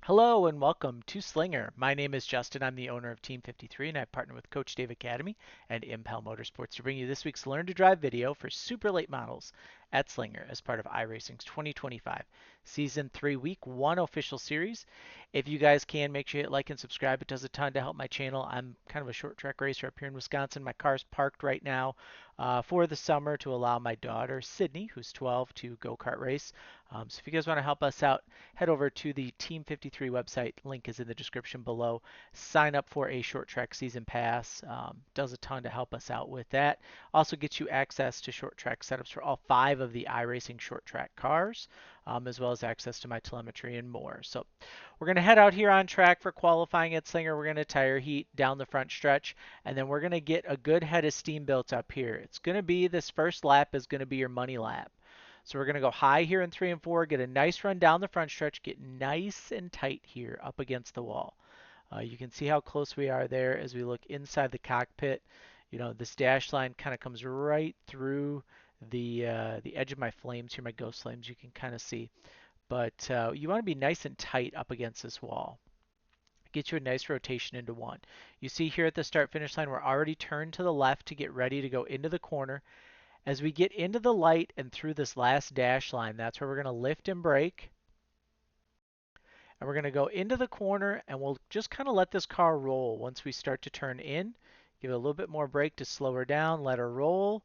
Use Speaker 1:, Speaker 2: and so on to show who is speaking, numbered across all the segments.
Speaker 1: Hello and welcome to Slinger. My name is Justin. I'm the owner of Team 53 and I partner with Coach Dave Academy and Impel Motorsports to bring you this week's Learn to Drive video for super late models at Slinger as part of iRacing's 2025 Season 3 Week 1 official series. If you guys can, make sure you hit like and subscribe. It does a ton to help my channel. I'm kind of a short track racer up here in Wisconsin. My car's parked right now for the summer to allow my daughter, Sydney, who's 12, to go-kart race. So if you guys want to help us out, head over to the Team 53 website. Link is in the description below. Sign up for a short track season pass. Does a ton to help us out with that. Also gets you access to short track setups for all 5 of the iRacing short track cars, as well as access to my telemetry and more. So we're going to head out here on track for qualifying at Slinger. We're going to tire heat down the front stretch, and then we're going to get a good head of steam built up here. It's going to be this first lap is going to be your money lap. So we're going to go high here in 3 and 4, get a nice run down the front stretch, get nice and tight here up against the wall. You can see how close we are there as we look inside the cockpit. You know, this dash line kind of comes right through the edge of my flames here, my ghost flames, you can kind of see. But you want to be nice and tight up against this wall. Get you a nice rotation into one. You see here at the start finish line, we're already turned to the left to get ready to go into the corner. As we get into the light and through this last dash line, that's where we're going to lift and brake. And we're going to go into the corner and we'll just kind of let this car roll once we start to turn in. Give it a little bit more brake to slow her down, let her roll.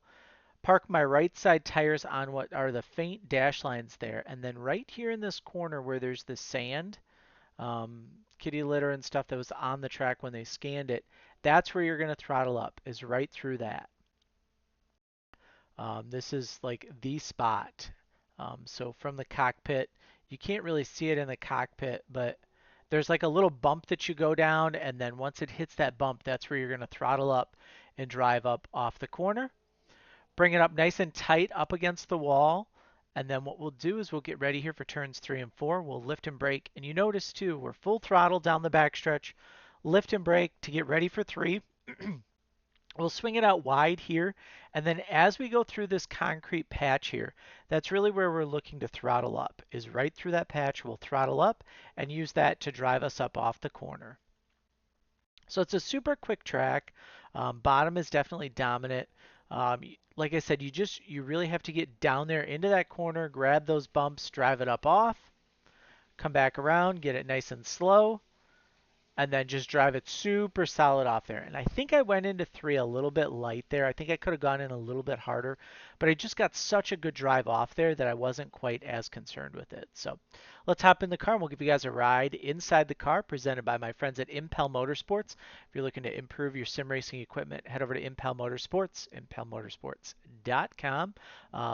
Speaker 1: Park my right side tires on what are the faint dash lines there. And then right here in this corner where there's the sand, kitty litter and stuff that was on the track when they scanned it, that's where you're going to throttle up, is right through that. This is like the spot. So from the cockpit, you can't really see it in the cockpit, but there's like a little bump that you go down, and then once it hits that bump, that's where you're going to throttle up and drive up off the corner. Bring it up nice and tight up against the wall. And then what we'll do is we'll get ready here for turns 3 and 4. We'll lift and brake. And you notice too, we're full throttle down the backstretch. Lift and brake to get ready for 3. We'll swing it out wide here, and then as we go through this concrete patch here, that's really where we're looking to throttle up, is right through that patch. We'll throttle up and use that to drive us up off the corner. So it's a super quick track. Bottom is definitely dominant. Like I said, you really have to get down there into that corner, grab those bumps, drive it up off, come back around, get it nice and slow, and then just drive it super solid off there. And I think I went into 3 a little bit light there. I think I could have gone in a little bit harder, but I just got such a good drive off there that I wasn't quite as concerned with it. So let's hop in the car and we'll give you guys a ride inside the car presented by my friends at Impel Motorsports. If you're looking to improve your sim racing equipment, head over to Impel Motorsports, impelmotorsports.com.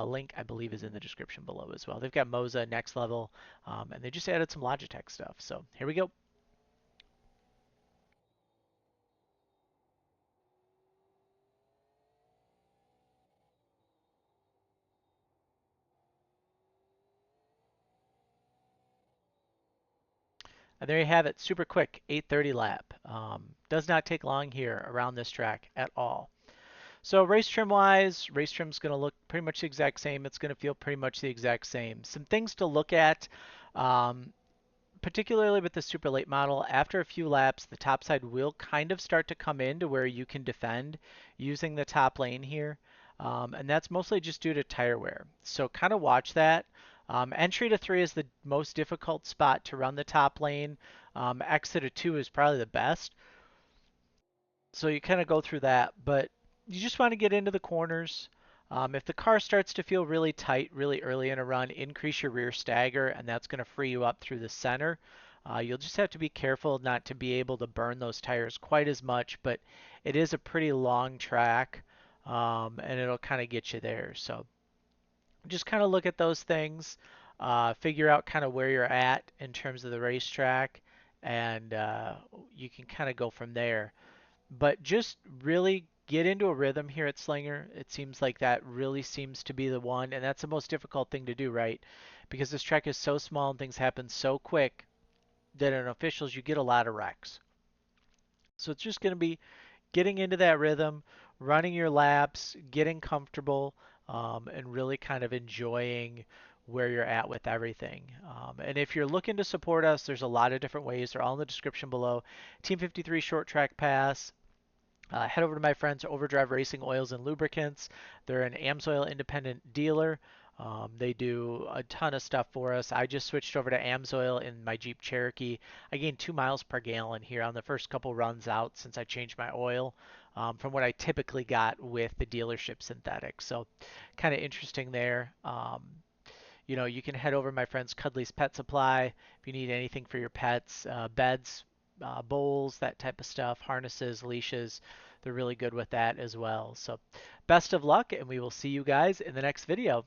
Speaker 1: Link, I believe, is in the description below as well. They've got Moza, Next Level, and they just added some Logitech stuff. So here we go. And there you have it, super quick, 8:30 lap. Does not take long here around this track at all. So race trim wise, race trim's going to look pretty much the exact same. It's going to feel pretty much the exact same. Some things to look at, um, particularly with the super late model, after a few laps, the top side will kind of start to come in to where you can defend using the top lane here. And that's mostly just due to tire wear. So kind of watch that. Entry to 3 is the most difficult spot to run the top lane. Exit to 2 is probably the best. So you kind of go through that, but you just want to get into the corners. If the car starts to feel really tight really early in a run, increase your rear stagger, and that's going to free you up through the center. You'll just have to be careful not to be able to burn those tires quite as much, but it is a pretty long track, and it'll kind of get you there. So just kind of look at those things, figure out kind of where you're at in terms of the racetrack, and you can kind of go from there. But just really get into a rhythm here at Slinger. It seems like that really seems to be the one, and that's the most difficult thing to do, right? Because this track is so small and things happen so quick that in officials you get a lot of wrecks. So it's just going to be getting into that rhythm, running your laps, getting comfortable, and really kind of enjoying where you're at with everything. And if you're looking to support us, there's a lot of different ways. They're all in the description below. Team 53 Short Track Pass. Head over to my friends at Overdrive Racing Oils and Lubricants. They're an AMSOIL independent dealer. They do a ton of stuff for us. I just switched over to AMSOIL in my Jeep Cherokee. I gained 2 miles per gallon here on the first couple runs out since I changed my oil from what I typically got with the dealership synthetic. So kind of interesting there. You can head over to my friend's Cuddly's Pet Supply if you need anything for your pets, beds, bowls, that type of stuff, harnesses, leashes. They're really good with that as well. So best of luck, and we will see you guys in the next video.